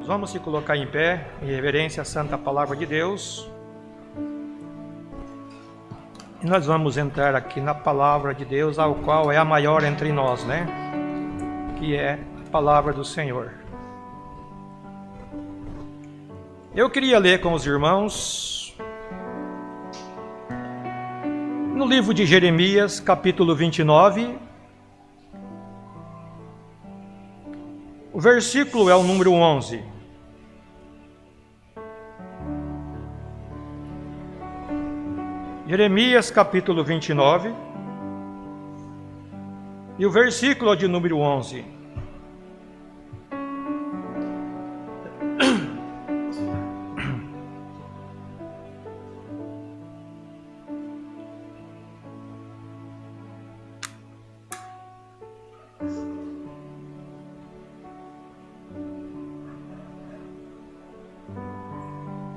Vamos se colocar em pé, em reverência à Santa Palavra de Deus. E nós vamos entrar aqui na Palavra de Deus, ao qual é a maior entre nós, né? Que é a Palavra do Senhor. Eu queria ler com os irmãos no livro de Jeremias, capítulo 29. O versículo é o número 11. Jeremias capítulo 29, e o versículo é de número 11.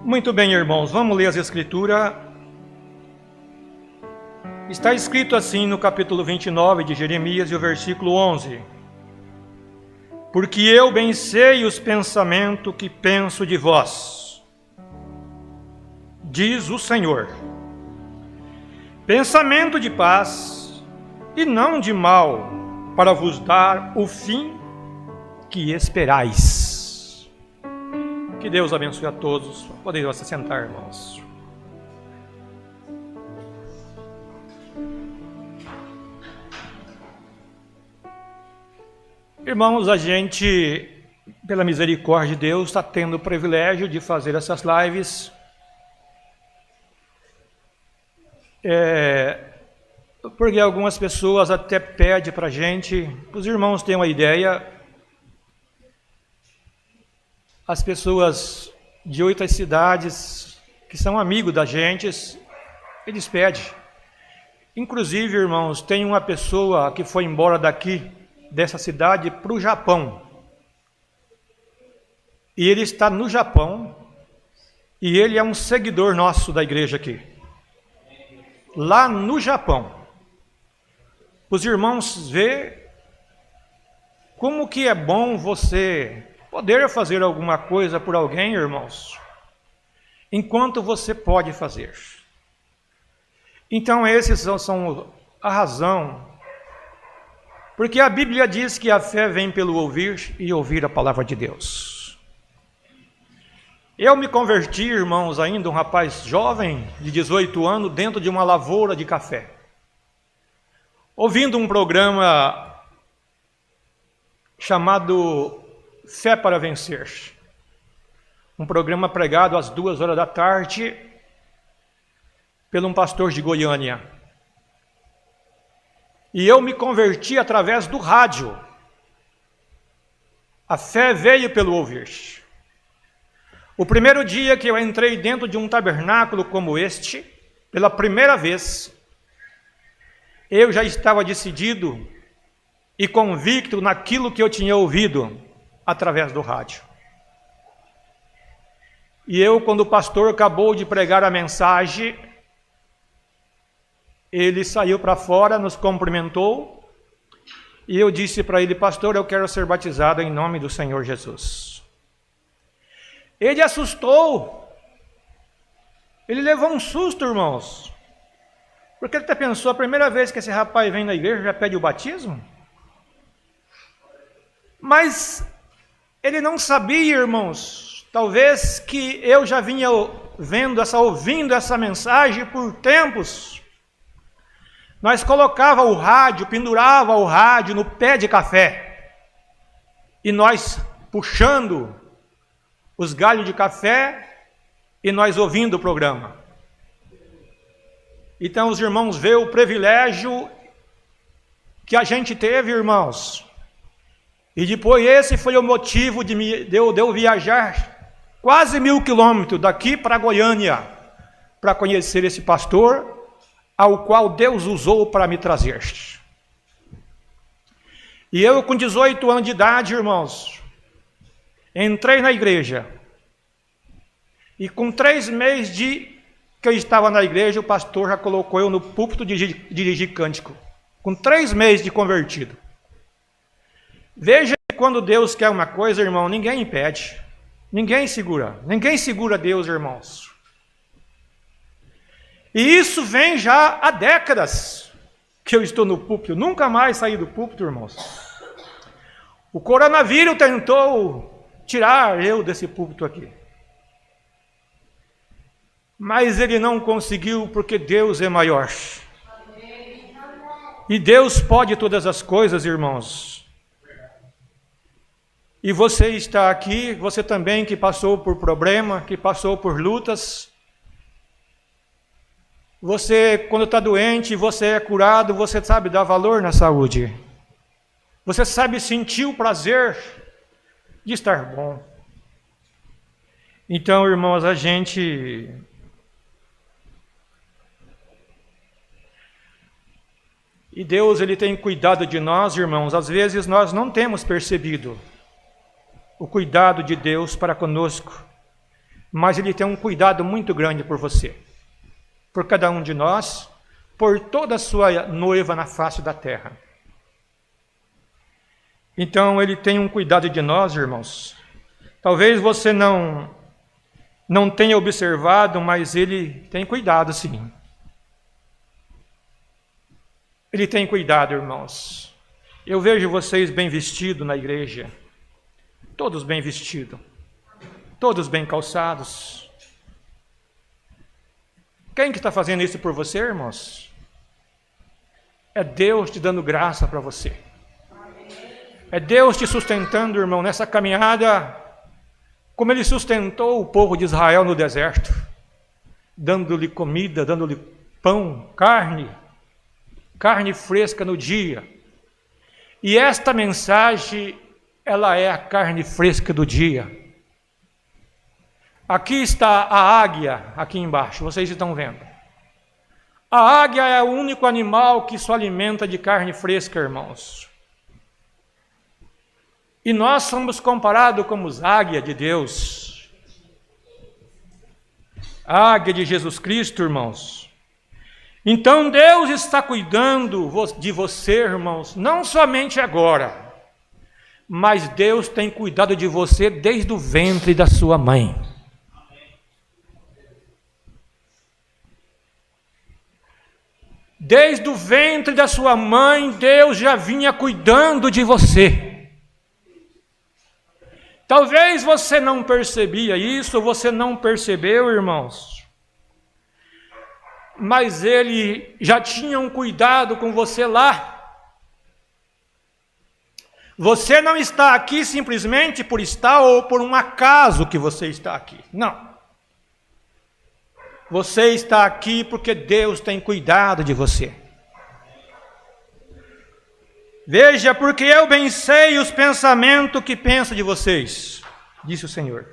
Muito bem, irmãos, vamos ler as Escrituras. Está escrito assim no capítulo 29 de Jeremias e o versículo 11: Porque eu bem sei os pensamentos que penso de vós, diz o Senhor, pensamento de paz e não de mal, para vos dar o fim que esperais. Que Deus abençoe a todos. Podem se sentar, irmãos. Irmãos, a gente, pela misericórdia de Deus, está tendo o privilégio de fazer essas lives. Porque algumas pessoas até pedem para a gente, os irmãos têm uma ideia, as pessoas de outras cidades que são amigos da gente, eles pedem. Inclusive, irmãos, tem uma pessoa que foi embora daqui, dessa cidade, para o Japão. E ele está no Japão, e ele é um seguidor nosso da igreja aqui. Lá no Japão. Os irmãos vê como que é bom você poder fazer alguma coisa por alguém, irmãos, enquanto você pode fazer. Então, esses são a razão, porque a Bíblia diz que a fé vem pelo ouvir e ouvir a palavra de Deus. Eu me converti, irmãos, ainda um rapaz jovem, de 18 anos, dentro de uma lavoura de café, ouvindo um programa chamado Fé para Vencer, um programa pregado às 2h da tarde por um pastor de Goiânia. E eu me converti através do rádio. A fé veio pelo ouvir. O primeiro dia que eu entrei dentro de um tabernáculo como este, pela primeira vez, eu já estava decidido e convicto naquilo que eu tinha ouvido através do rádio. E eu, quando o pastor acabou de pregar a mensagem, ele saiu para fora, nos cumprimentou, e eu disse para ele: pastor, eu quero ser batizado em nome do Senhor Jesus. Ele assustou, ele levou um susto, irmãos, porque ele até pensou: a primeira vez que esse rapaz vem na igreja já pede o batismo? Mas ele não sabia, irmãos, talvez que eu já vinha ouvindo essa mensagem por tempos. Nós colocava o rádio, pendurava o rádio no pé de café, e nós puxando os galhos de café, e nós ouvindo o programa. Então os irmãos vê o privilégio que a gente teve, irmãos. E depois esse foi o motivo de eu viajar quase 1000 quilômetros daqui para Goiânia, para conhecer esse pastor, ao qual Deus usou para me trazer. E eu, com 18 anos de idade, irmãos, entrei na igreja. E com 3 meses que eu estava na igreja, o pastor já colocou eu no púlpito de dirigir cântico. Com 3 meses de convertido. Veja que quando Deus quer uma coisa, irmão, ninguém impede. Ninguém segura Deus, irmãos. E isso vem já há décadas que eu estou no púlpito, nunca mais saí do púlpito, irmãos. O coronavírus tentou tirar eu desse púlpito aqui. Mas ele não conseguiu, porque Deus é maior. E Deus pode todas as coisas, irmãos. E você está aqui, você também que passou por problema, que passou por lutas. Você, quando está doente, você é curado, você sabe dar valor na saúde. Você sabe sentir o prazer de estar bom. Então, irmãos, E Deus, Ele tem cuidado de nós, irmãos. Às vezes nós não temos percebido o cuidado de Deus para conosco, mas Ele tem um cuidado muito grande por você, por cada um de nós, por toda a sua noiva na face da terra. Então Ele tem um cuidado de nós, irmãos. Talvez você não tenha observado, mas Ele tem cuidado, sim. Ele tem cuidado, irmãos. Eu vejo vocês bem vestidos na igreja. Todos bem vestidos. Todos bem calçados. Quem que está fazendo isso por você, irmãos? É Deus te dando graça para você. É Deus te sustentando, irmão, nessa caminhada, como Ele sustentou o povo de Israel no deserto, dando-lhe comida, dando-lhe pão, carne fresca no dia. E esta mensagem, ela é a carne fresca do dia. Aqui está a águia, aqui embaixo, vocês estão vendo. A águia é o único animal que só alimenta de carne fresca, irmãos. E nós somos comparados como os águias de Deus. A águia de Jesus Cristo, irmãos. Então Deus está cuidando de você, irmãos, não somente agora, mas Deus tem cuidado de você desde o ventre da sua mãe. Desde o ventre da sua mãe, Deus já vinha cuidando de você. Talvez você não percebia isso, você não percebeu, irmãos. Mas Ele já tinha um cuidado com você lá. Você não está aqui simplesmente por estar ou por um acaso que você está aqui. Não. Você está aqui porque Deus tem cuidado de você. Veja, porque eu bem sei os pensamentos que penso de vocês, disse o Senhor.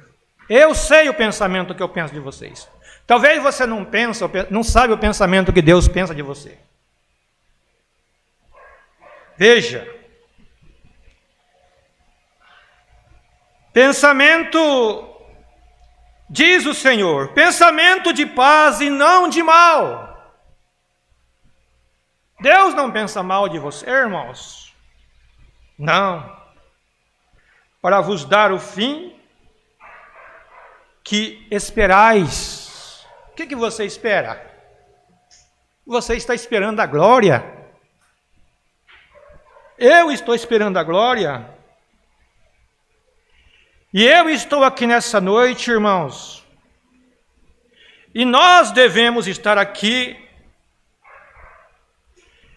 Eu sei o pensamento que eu penso de vocês. Talvez você não sabe o pensamento que Deus pensa de você. Veja. Pensamento, diz o Senhor, pensamento de paz e não de mal. Deus não pensa mal de você, irmãos. Não. Para vos dar o fim que esperais. O que você espera? Você está esperando a glória. Eu estou esperando a glória. E eu estou aqui nessa noite, irmãos. E nós devemos estar aqui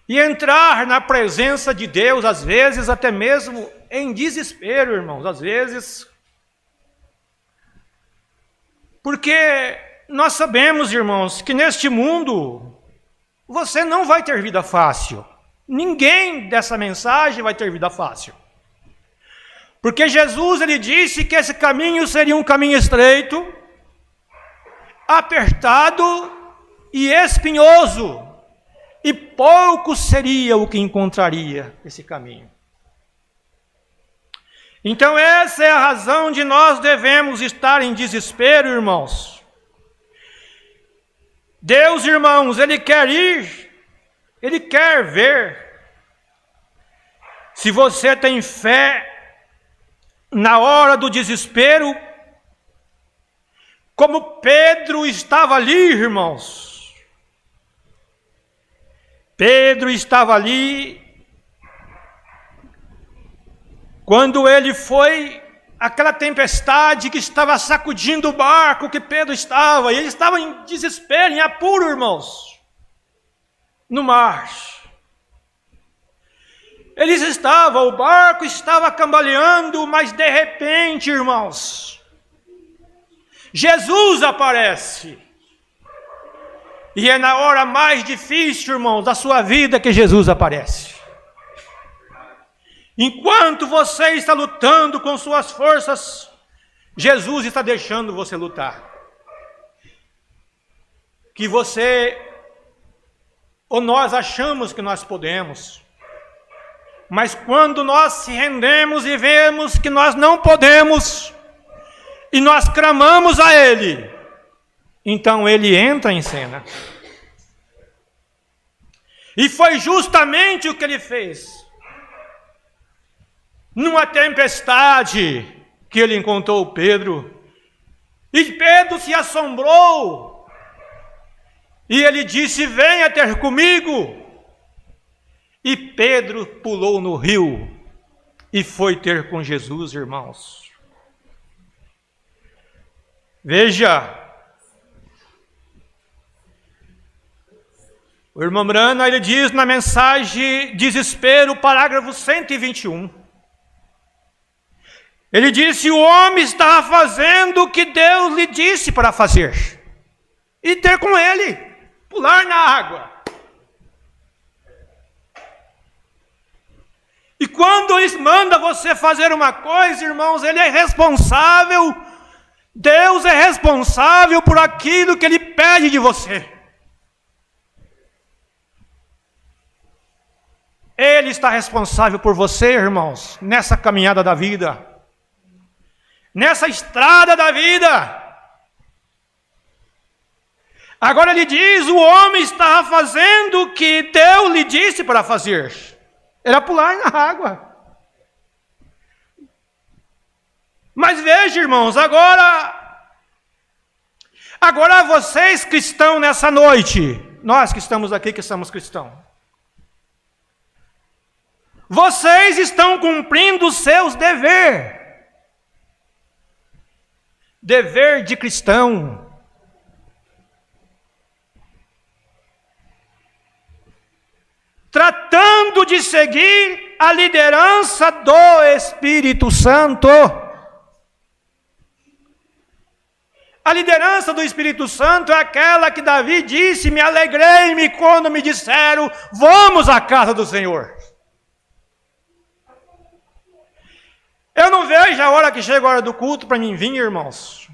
e entrar na presença de Deus, às vezes até mesmo em desespero, irmãos, às vezes. Porque nós sabemos, irmãos, que neste mundo você não vai ter vida fácil. Ninguém dessa mensagem vai ter vida fácil. Porque Jesus, Ele disse que esse caminho seria um caminho estreito, apertado e espinhoso. E pouco seria o que encontraria esse caminho. Então essa é a razão de nós devemos estar em desespero, irmãos. Deus, irmãos, Ele quer Ele quer ver se você tem fé na hora do desespero, Como Pedro estava ali, irmãos. Pedro estava ali quando ele foi aquela tempestade que estava sacudindo o barco que Pedro estava, e ele estava em desespero, em apuro, irmãos, no mar. O barco estava cambaleando, mas de repente, irmãos, Jesus aparece. E é na hora mais difícil, irmãos, da sua vida que Jesus aparece. Enquanto você está lutando com suas forças, Jesus está deixando você lutar. Que você, ou nós achamos que nós podemos, mas quando nós se rendemos e vemos que nós não podemos, e nós clamamos a Ele, então Ele entra em cena. E foi justamente o que Ele fez. Numa tempestade que Ele encontrou Pedro, e Pedro se assombrou, e Ele disse: venha ter comigo. E Pedro pulou no rio e foi ter com Jesus, irmãos. Veja, o irmão Brana, ele diz na mensagem Desespero, parágrafo 121. Ele disse: o homem estava fazendo o que Deus lhe disse para fazer. E ter com ele, pular na água. E quando Ele manda você fazer uma coisa, irmãos, Ele é responsável, Deus é responsável por aquilo que Ele pede de você. Ele está responsável por você, irmãos, nessa caminhada da vida, nessa estrada da vida. Agora Ele diz: o homem estava fazendo o que Deus lhe disse para fazer. Era pular na água. Mas veja, irmãos, agora vocês que estão nessa noite, nós que estamos aqui, que somos cristãos, vocês estão cumprindo os seus deveres. Dever de cristão. Tratando de seguir a liderança do Espírito Santo. A liderança do Espírito Santo é aquela que Davi disse: me alegrei-me quando me disseram, vamos à casa do Senhor. Eu não vejo a hora que chega a hora do culto para mim vir, irmãos.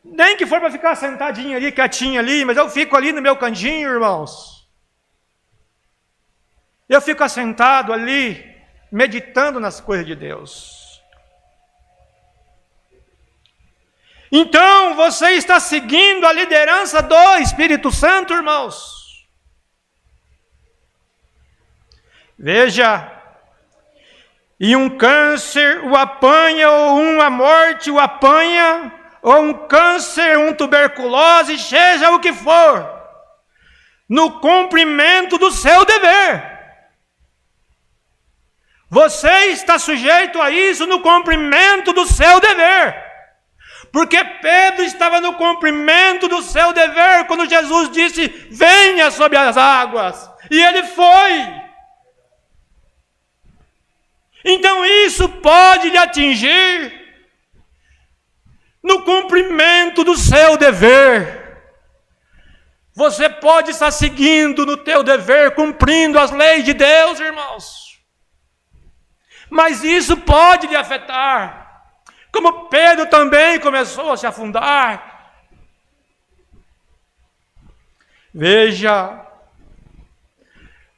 Nem que for para ficar sentadinho ali, quietinho ali, mas eu fico ali no meu cantinho, irmãos. Eu fico assentado ali, meditando nas coisas de Deus. Então, você está seguindo a liderança do Espírito Santo, irmãos. Veja, e um câncer o apanha, ou uma morte o apanha, ou um câncer, um tuberculose, seja o que for, no cumprimento do seu dever. Você está sujeito a isso no cumprimento do seu dever. Porque Pedro estava no cumprimento do seu dever quando Jesus disse: venha sobre as águas. E ele foi. Então isso pode lhe atingir no cumprimento do seu dever. Você pode estar seguindo no teu dever, cumprindo as leis de Deus, irmãos. Mas isso pode lhe afetar, como Pedro também começou a se afundar. Veja,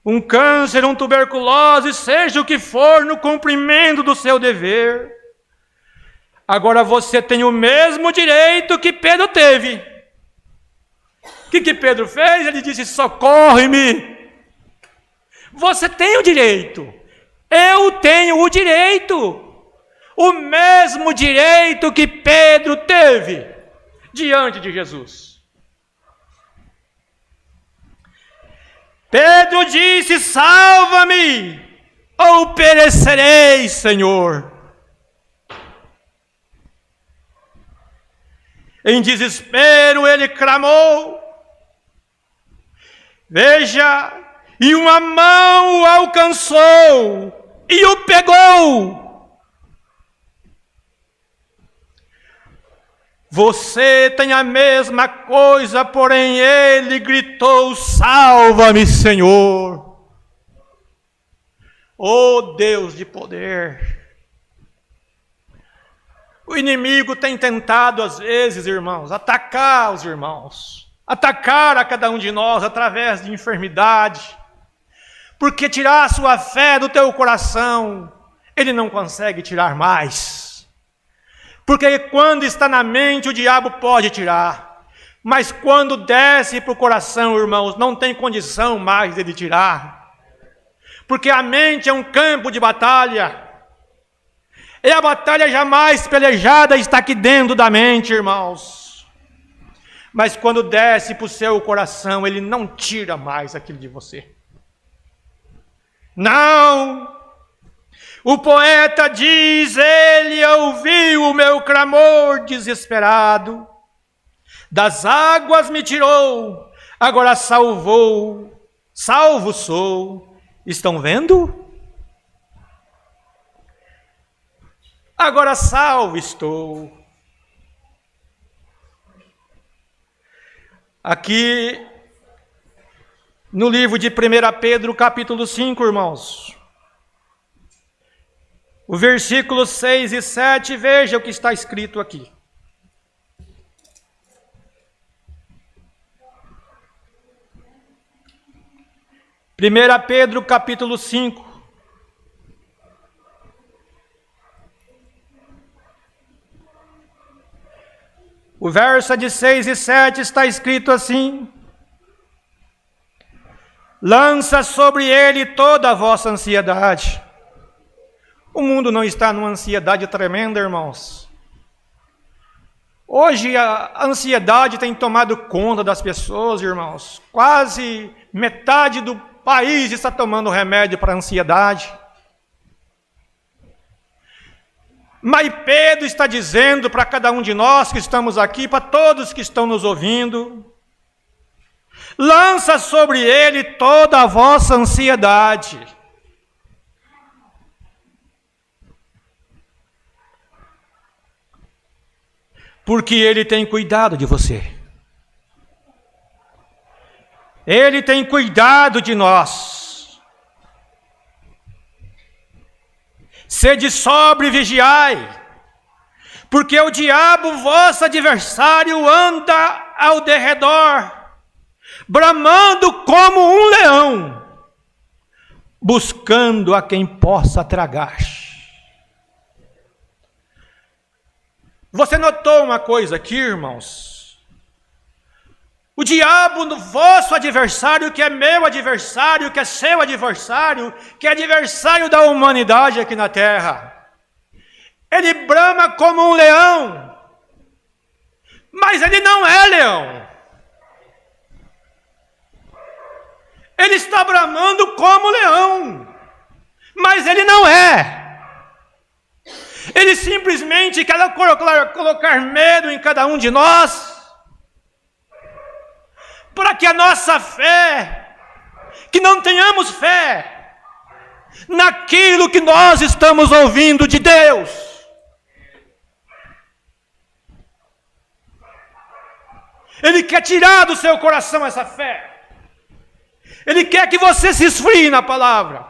um câncer, um tuberculose, seja o que for, no cumprimento do seu dever. Agora você tem o mesmo direito que Pedro teve. O que Pedro fez? Ele disse: socorre-me. Você tem o direito. Eu tenho o direito. o mesmo direito que Pedro teve diante de Jesus. Pedro disse: salva-me, ou perecerei, Senhor. Em desespero ele clamou. Veja, e uma mão o alcançou e o pegou. Você tem a mesma coisa, porém ele gritou: salva-me, Senhor. Oh Deus de poder! O inimigo tem tentado às vezes, irmãos, atacar os irmãos, atacar a cada um de nós através de enfermidade, porque tirar a sua fé do teu coração, ele não consegue tirar mais. Porque quando está na mente, o diabo pode tirar, mas quando desce para o coração, irmãos, não tem condição mais de ele tirar. Porque a mente é um campo de batalha, e a batalha jamais pelejada está aqui dentro da mente, irmãos. Mas quando desce para o seu coração, ele não tira mais aquilo de você. Não! O poeta diz: ele ouviu o meu clamor desesperado, das águas me tirou, agora salvo sou. Estão vendo? Agora salvo estou. Aqui no livro de 1 Pedro, capítulo 5, irmãos, o versículos 6 e 7, veja o que está escrito aqui. Primeira Pedro, capítulo 5. O verso de 6 e 7 está escrito assim: lança sobre ele toda a vossa ansiedade. O mundo não está numa ansiedade tremenda, irmãos. Hoje a ansiedade tem tomado conta das pessoas, irmãos. Quase metade do país está tomando remédio para a ansiedade. Mas Pedro está dizendo para cada um de nós que estamos aqui, para todos que estão nos ouvindo: lança sobre ele toda a vossa ansiedade. Porque ele tem cuidado de você. Ele tem cuidado de nós. Sede sóbrio e vigiai, porque o diabo, vosso adversário, anda ao derredor, bramando como um leão, buscando a quem possa tragar. Você notou uma coisa aqui, irmãos? O diabo, vosso adversário, que é meu adversário, que é seu adversário, que é adversário da humanidade aqui na terra, ele brama como um leão, mas ele não é leão. Ele está bramando como leão, mas ele não é. Ele simplesmente quer colocar medo em cada um de nós, para que a nossa fé, que não tenhamos fé naquilo que nós estamos ouvindo de Deus. Ele quer tirar do seu coração essa fé. Ele quer que você se esfrie na palavra.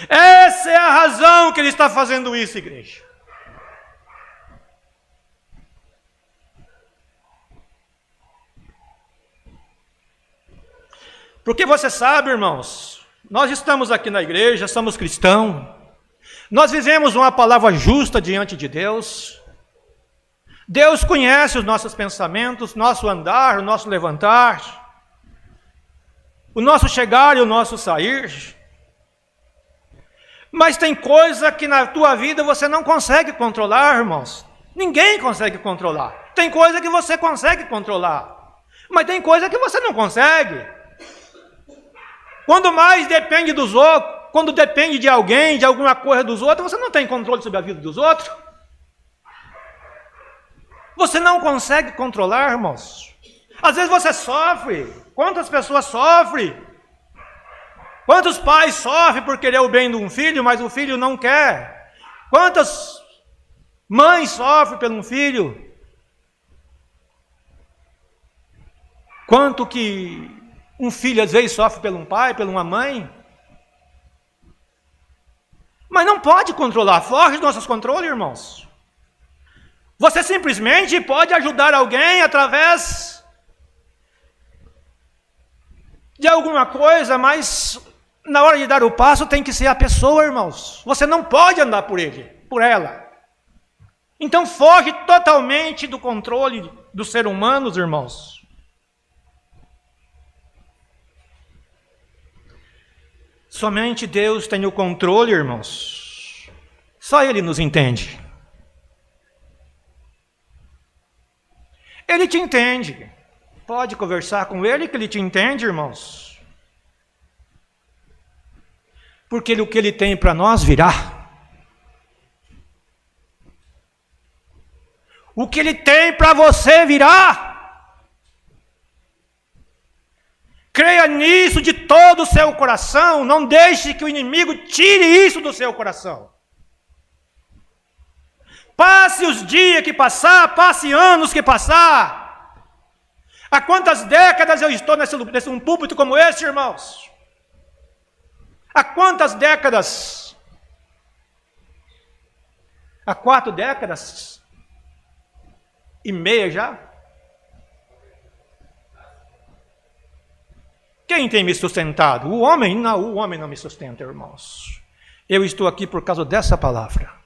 Essa é a razão que ele está fazendo isso, igreja. Porque você sabe, irmãos, nós estamos aqui na igreja, somos cristãos, nós vivemos uma palavra justa diante de Deus. Deus conhece os nossos pensamentos, nosso andar, o nosso levantar, o nosso chegar e o nosso sair. Mas tem coisa que na tua vida você não consegue controlar, irmãos. Ninguém consegue controlar. Tem coisa que você consegue controlar, mas tem coisa que você não consegue. Quando mais depende dos outros, quando depende de alguém, de alguma coisa dos outros, você não tem controle sobre a vida dos outros. Você não consegue controlar, irmãos. Às vezes você sofre. Quantas pessoas sofrem? Quantos pais sofrem por querer o bem de um filho, mas o filho não quer? Quantas mães sofrem por um filho? Quanto que um filho às vezes sofre por um pai, por uma mãe? Mas não pode controlar, foge dos nossos controles, irmãos. Você simplesmente pode ajudar alguém através de alguma coisa, mas na hora de dar o passo tem que ser a pessoa, irmãos. Você não pode andar por ele, por ela. Então foge totalmente do controle dos seres humanos, irmãos. Somente Deus tem o controle, irmãos. Só Ele nos entende. Ele te entende. Pode conversar com Ele que Ele te entende, irmãos. Porque o que Ele tem para nós virá. O que Ele tem para você virá. Creia nisso de todo o seu coração. Não deixe que o inimigo tire isso do seu coração. Passe os dias que passar, passe anos que passar. Há quantas décadas eu estou nesse um púlpito como esse, irmãos? Há quantas décadas? Há 4 décadas e meia já? Quem tem me sustentado? O homem não me sustenta, irmãos. Eu estou aqui por causa dessa palavra.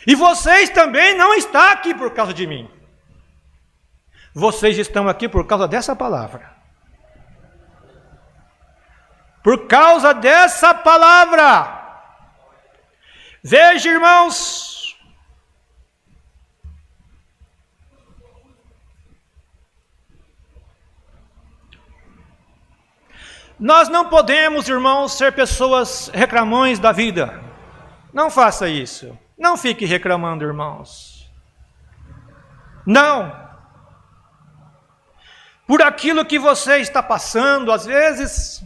E vocês também não estão aqui por causa de mim. Vocês estão aqui por causa dessa palavra. Por causa dessa palavra. Veja, irmãos. Nós não podemos, irmãos, ser pessoas reclamões da vida. Não faça isso. Não fique reclamando, irmãos. Não. Por aquilo que você está passando, às vezes,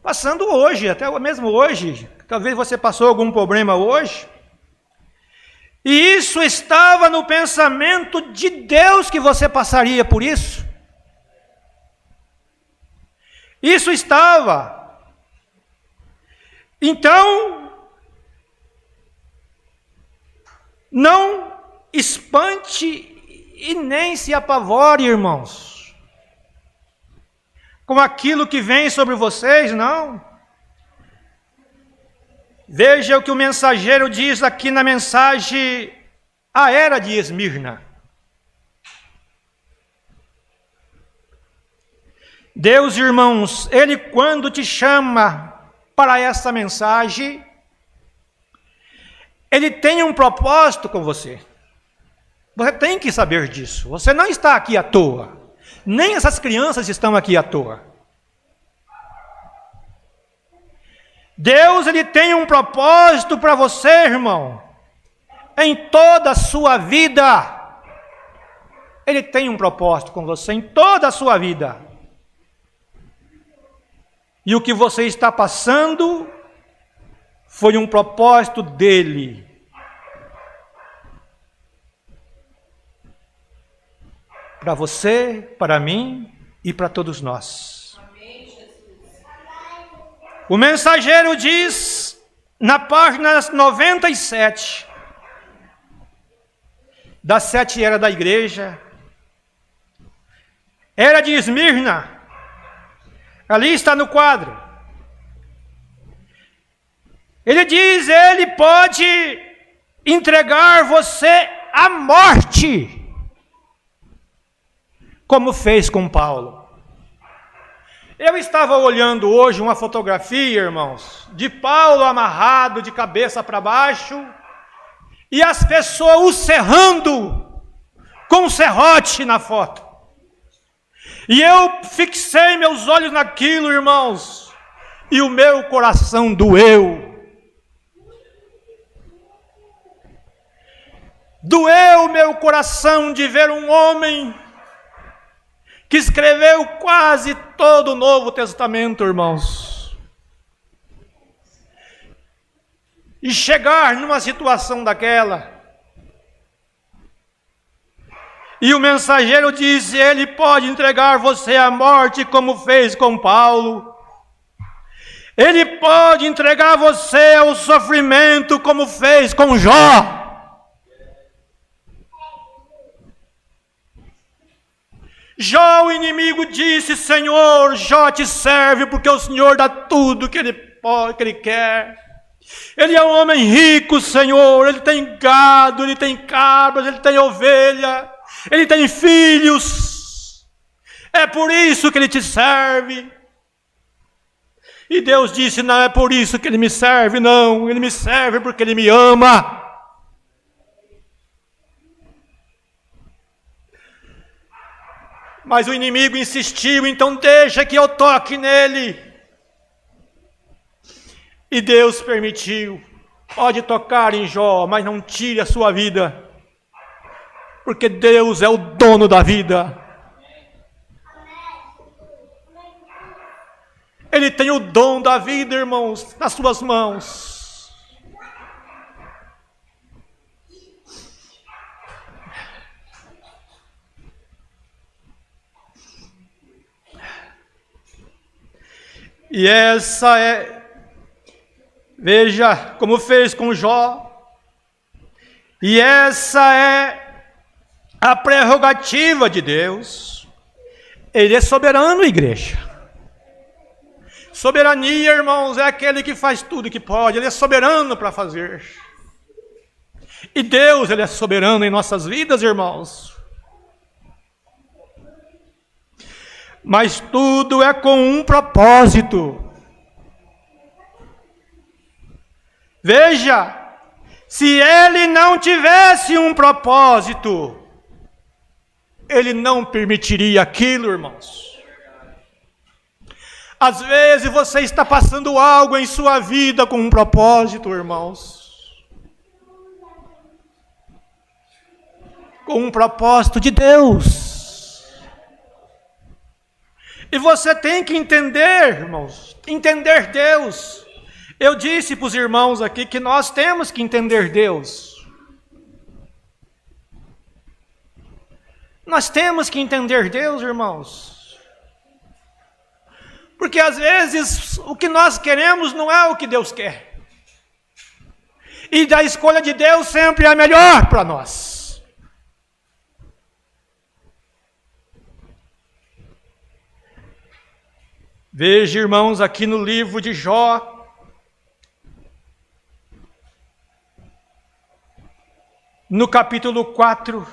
passando hoje, até mesmo hoje, talvez você passou algum problema hoje, e isso estava no pensamento de Deus que você passaria por isso. Isso estava. Então, não espante e nem se apavore, irmãos, com aquilo que vem sobre vocês, não. Veja o que o mensageiro diz aqui na mensagem à era de Esmirna. Deus, irmãos, Ele quando te chama para essa mensagem, Ele tem um propósito com você. Você tem que saber disso. Você não está aqui à toa. Nem essas crianças estão aqui à toa. Deus, Ele tem um propósito para você, irmão. Em toda a sua vida. Ele tem um propósito com você em toda a sua vida. E o que você está passando foi um propósito dele. Para você, para mim e para todos nós. O mensageiro diz, na página 97, das 7 eras da igreja, era de Esmirna, ali está no quadro. Ele diz, ele pode entregar você à morte, como fez com Paulo. Eu estava olhando hoje uma fotografia, irmãos, de Paulo amarrado de cabeça para baixo e as pessoas o serrando com um serrote na foto. E eu fixei meus olhos naquilo, irmãos, e o meu coração doeu. Doeu meu coração de ver um homem que escreveu quase todo o Novo Testamento, irmãos, e chegar numa situação daquela. E o mensageiro disse: ele pode entregar você à morte como fez com Paulo. Ele pode entregar você ao sofrimento como fez com Jó. Jó, o inimigo, disse: Senhor, Jó te serve porque o Senhor dá tudo que ele pode, que ele quer. Ele é um homem rico, Senhor, ele tem gado, ele tem cabras, ele tem ovelha, ele tem filhos. É por isso que ele te serve. E Deus disse: não é por isso que ele me serve, não. Ele me serve porque ele me ama. Mas o inimigo insistiu: então deixa que eu toque nele. E Deus permitiu. Pode tocar em Jó, mas não tire a sua vida, porque Deus é o dono da vida. Ele tem o dom da vida, irmãos, nas suas mãos. E essa é, veja como fez com Jó, e essa é a prerrogativa de Deus. Ele é soberano, igreja. Soberania, irmãos, é aquele que faz tudo que pode. Ele é soberano para fazer. E Deus, ele é soberano em nossas vidas, irmãos. Mas tudo é com um propósito. Veja, se ele não tivesse um propósito, ele não permitiria aquilo, irmãos. Às vezes você está passando algo em sua vida com um propósito, irmãos. Com um propósito de Deus. E você tem que entender, irmãos, entender Deus. Eu disse para os irmãos aqui que nós temos que entender Deus. Nós temos que entender Deus, irmãos. Porque às vezes o que nós queremos não é o que Deus quer. E da escolha de Deus sempre é a melhor para nós. Veja, irmãos, aqui no livro de Jó, no capítulo 4,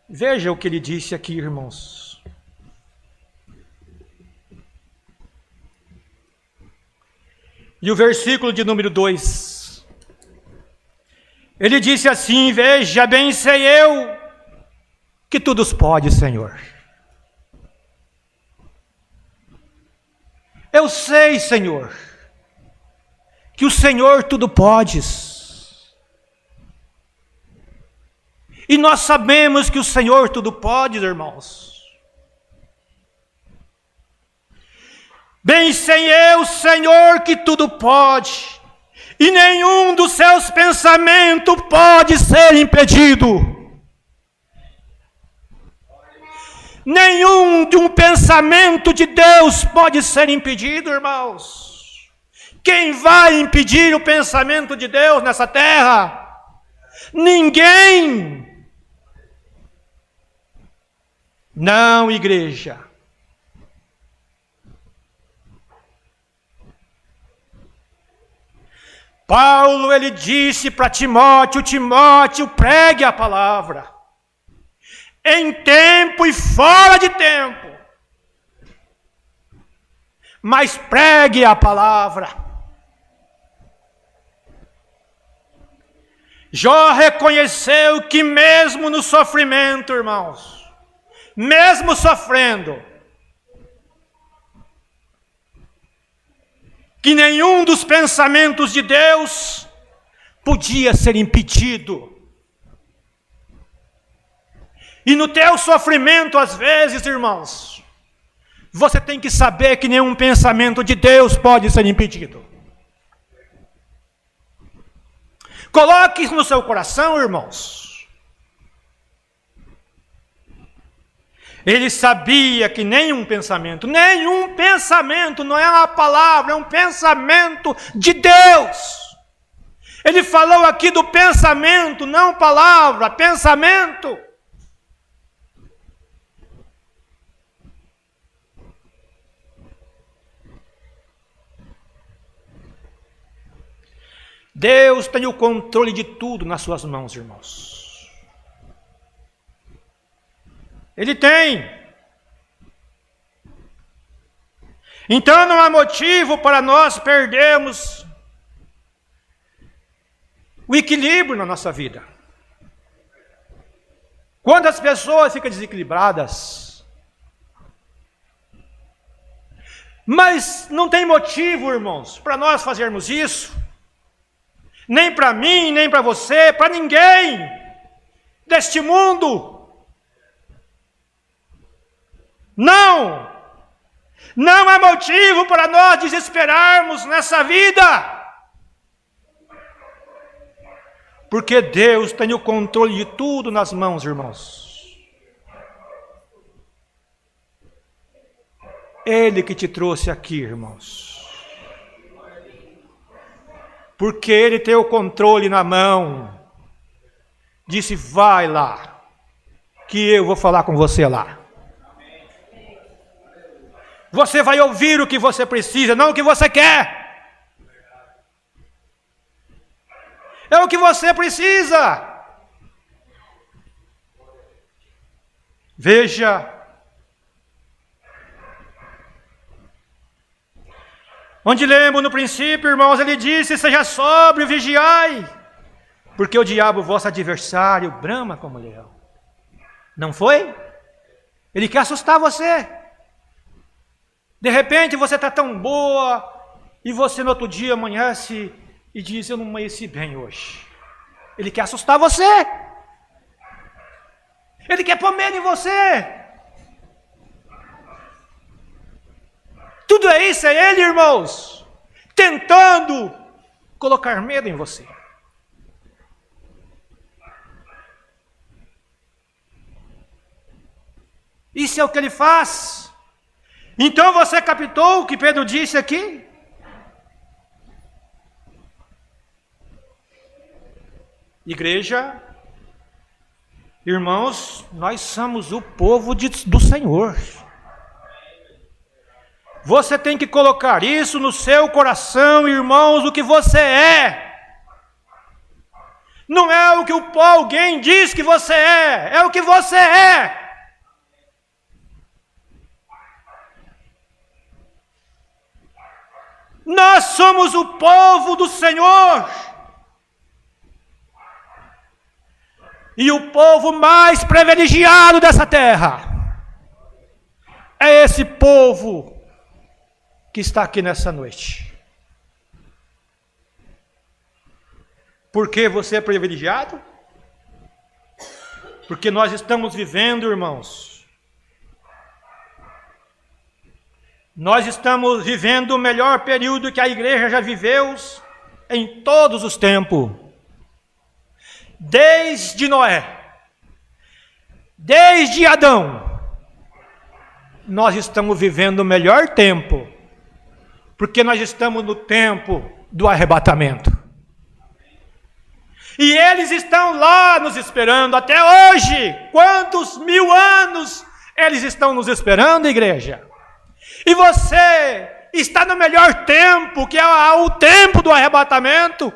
veja o que ele disse aqui, irmãos. E o versículo de número 2, ele disse assim: veja, bem sei eu que tudo pode, Senhor. Eu sei, Senhor, que o Senhor tudo podes. E nós sabemos que o Senhor tudo pode, irmãos. Bem sei eu, Senhor, que tudo pode, e nenhum dos seus pensamentos pode ser impedido. Nenhum de um pensamento de Deus pode ser impedido, irmãos. Quem vai impedir o pensamento de Deus nessa terra? Ninguém. Não, igreja. Paulo, ele disse para Timóteo: Timóteo, pregue a palavra. Em tempo e fora de tempo. mas pregue a palavra. Jó reconheceu que mesmo no sofrimento, irmãos, mesmo sofrendo, que nenhum dos pensamentos de Deus podia ser impedido. E no teu sofrimento, às vezes, irmãos, você tem que saber que nenhum pensamento de Deus pode ser impedido. Coloque isso no seu coração, irmãos. Ele sabia que nenhum pensamento, não é uma palavra, é um pensamento de Deus. Ele falou aqui do pensamento, não palavra, pensamento. Deus tem o controle de tudo nas suas mãos, irmãos. Ele tem. Então não há motivo para nós perdermos o equilíbrio na nossa vida. Quando as pessoas ficam desequilibradas, mas não tem motivo, irmãos, para nós fazermos isso. Nem para mim, nem para você, para ninguém deste mundo. Não há motivo para nós desesperarmos nessa vida. Porque Deus tem o controle de tudo nas mãos, irmãos. Ele que te trouxe aqui, irmãos. Porque Ele tem o controle na mão. Disse, vai lá, que eu vou falar com você lá. Você vai ouvir o que você precisa, não o que você quer. É o que você precisa. Veja. Onde lemos no princípio, irmãos, ele disse, seja sóbrio, vigiai, porque o diabo, vosso adversário, brama como leão. Não foi? Ele quer assustar você. De repente você está tão boa, e você no outro dia amanhece e diz, eu não amanheci bem hoje. Ele quer assustar você. Ele quer pôr medo em você. Tudo é isso, é ele, irmãos, tentando colocar medo em você. Isso é o que ele faz. Então você captou o que Pedro disse aqui? Igreja, irmãos, nós somos o povo do Senhor. Você tem que colocar isso no seu coração, irmãos, o que você é. Não é o que alguém diz que você é o que você é. Nós somos o povo do Senhor. E o povo mais privilegiado dessa terra é esse povo que está aqui nessa noite. Por que você é privilegiado? Porque nós estamos vivendo, irmãos, nós estamos vivendo o melhor período que a igreja já viveu em todos os tempos. Desde Noé, desde Adão, nós estamos vivendo o melhor tempo, porque nós estamos no tempo do arrebatamento. E eles estão lá nos esperando até hoje. Quantos 1000 anos eles estão nos esperando, igreja? E você está no melhor tempo, que é o tempo do arrebatamento.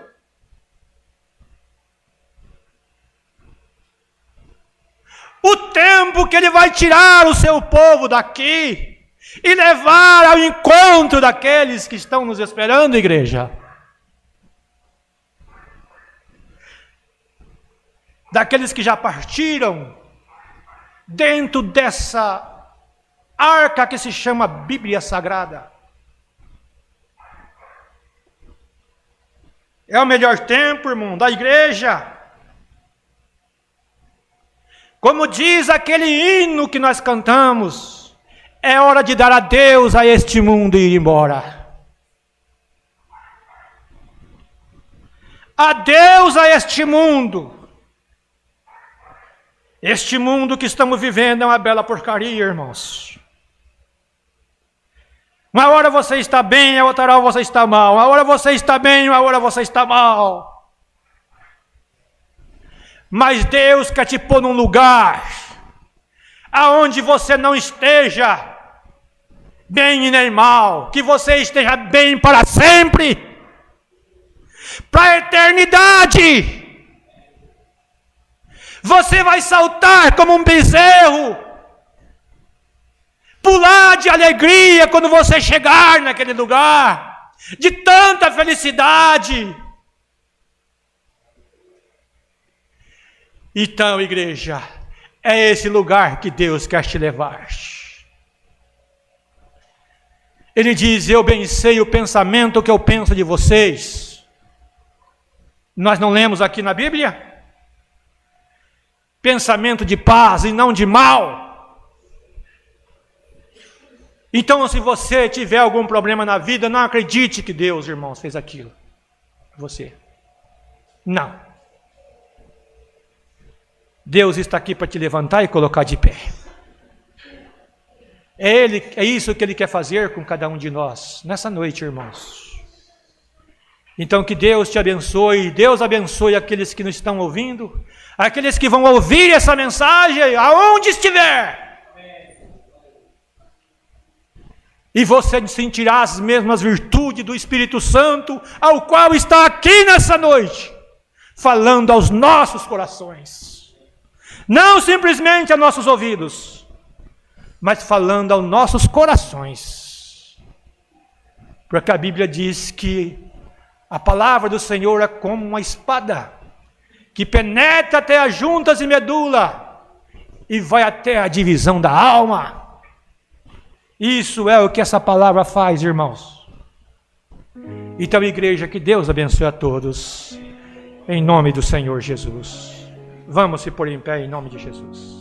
O tempo que ele vai tirar o seu povo daqui e levar ao encontro daqueles que estão nos esperando, igreja. Daqueles que já partiram dentro dessa arca que se chama Bíblia Sagrada. É o melhor tempo, irmão, da igreja. Como diz aquele hino que nós cantamos, é hora de dar adeus a este mundo e ir embora. Adeus a este mundo. Este mundo que estamos vivendo é uma bela porcaria, irmãos. Uma hora você está bem, a outra hora você está mal. Uma hora você está bem, uma hora você está mal. Mas Deus quer te pôr num lugar aonde você não esteja bem e nem mal, que você esteja bem para sempre, para a eternidade. Você vai saltar como um bezerro, pular de alegria quando você chegar naquele lugar, de tanta felicidade. Então, igreja, é esse lugar que Deus quer te levar. Ele diz: eu bem sei o pensamento que eu penso de vocês. Nós não lemos aqui na Bíblia? Pensamento de paz e não de mal. Então, se você tiver algum problema na vida, não acredite que Deus, irmãos, fez aquilo. Você. Não. Deus está aqui para te levantar e colocar de pé. É isso que Ele quer fazer com cada um de nós, nessa noite, irmãos. Então que Deus te abençoe, Deus abençoe aqueles que não estão ouvindo, aqueles que vão ouvir essa mensagem, aonde estiver. E você sentirá as mesmas virtudes do Espírito Santo, ao qual está aqui nessa noite, falando aos nossos corações. Não simplesmente a nossos ouvidos, mas falando aos nossos corações. Porque a Bíblia diz que a palavra do Senhor é como uma espada, que penetra até as juntas e medula, e vai até a divisão da alma. Isso é o que essa palavra faz, irmãos. Então, igreja, que Deus abençoe a todos, em nome do Senhor Jesus. Vamos se pôr em pé em nome de Jesus.